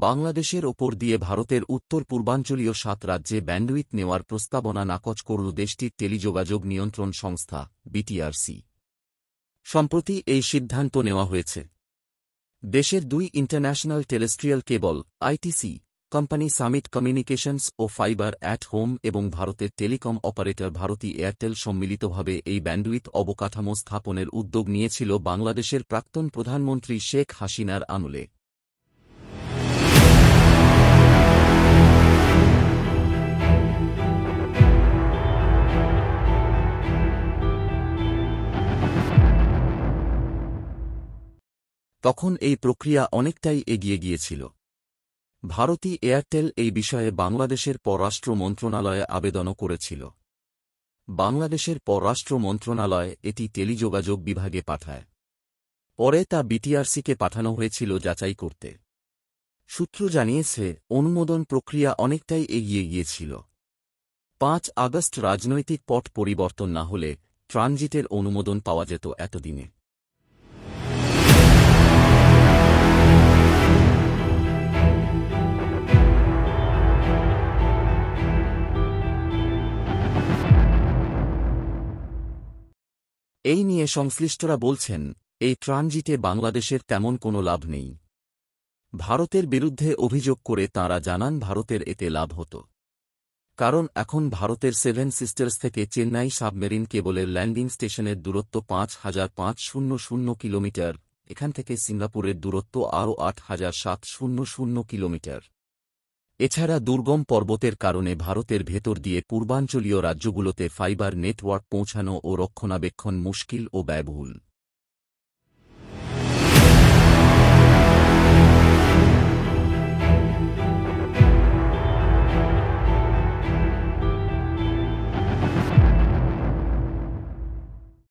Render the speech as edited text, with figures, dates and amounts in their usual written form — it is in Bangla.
বাংলাদেশের ওপর দিয়ে ভারতের উত্তর পূর্বাঞ্চলীয় ৭ রাজ্যে ব্যান্ডউইথ নেওয়ার প্রস্তাবনা নাকচ করল দেশটির টেলিযোগাযোগ নিয়ন্ত্রণ সংস্থা বিটিআরসি। সম্প্রতি এই সিদ্ধান্ত নেওয়া হয়েছে। দেশের ২ international terrestrial cable ITC company Summit Communications ও ফাইবার অ্যাট হোম এবং ভারতের টেলিকম অপারেটর ভারতী এয়ারটেল সম্মিলিতভাবে এই ব্যান্ডউইথ অবকাঠামো স্থাপনের উদ্যোগ নিয়েছিল বাংলাদেশের প্রাক্তন প্রধানমন্ত্রী শেখ হাসিনার আমলে। তখন এই প্রক্রিয়া অনেকটাই এগিয়ে গিয়েছিল। ভারতী এয়ারটেল এই বিষয়ে বাংলাদেশের পররাষ্ট্র মন্ত্রণালয়ে আবেদনও করেছিল। বাংলাদেশের পররাষ্ট্র মন্ত্রণালয় এটি টেলিযোগাযোগ বিভাগে পাঠায়। পরে তা বিটিআরসিকে পাঠানো হয়েছিল যাচাই করতে। সূত্র জানিয়েছে, অনুমোদন প্রক্রিয়া অনেকটাই এগিয়ে গিয়েছিল। ৫ আগস্ট রাজনৈতিক পট পরিবর্তন না হলে ট্রানজিটের অনুমোদন পাওয়া যেত এতদিনে। এই নিয়ে সংশ্লিষ্টরা বলছেন, এই ট্রানজিটে বাংলাদেশের তেমন কোনো লাভ নেই। ভারতের বিরুদ্ধে অভিযোগ করে তাঁরা জানান ভারতের এতে লাভ হতো। কারণ এখন ভারতের ৭ সিস্টার্স থেকে চেন্নাই সাবমেরিন কেবলের ল্যান্ডিং স্টেশনের দূরত্ব ৫,৫০০ কিলোমিটার, এখান থেকে সিঙ্গাপুরের দূরত্ব আরও ৮,৭০০ কিলোমিটার। এছাড়া দুর্গম পর্বতের কারণে ভারতের ভেতর দিয়ে পূর্বাঞ্চলীয় রাজ্যগুলোতে ফাইবার নেটওয়ার্ক পৌঁছানো ও রক্ষণাবেক্ষণ মুশকিল ও ব্যয়বহুল।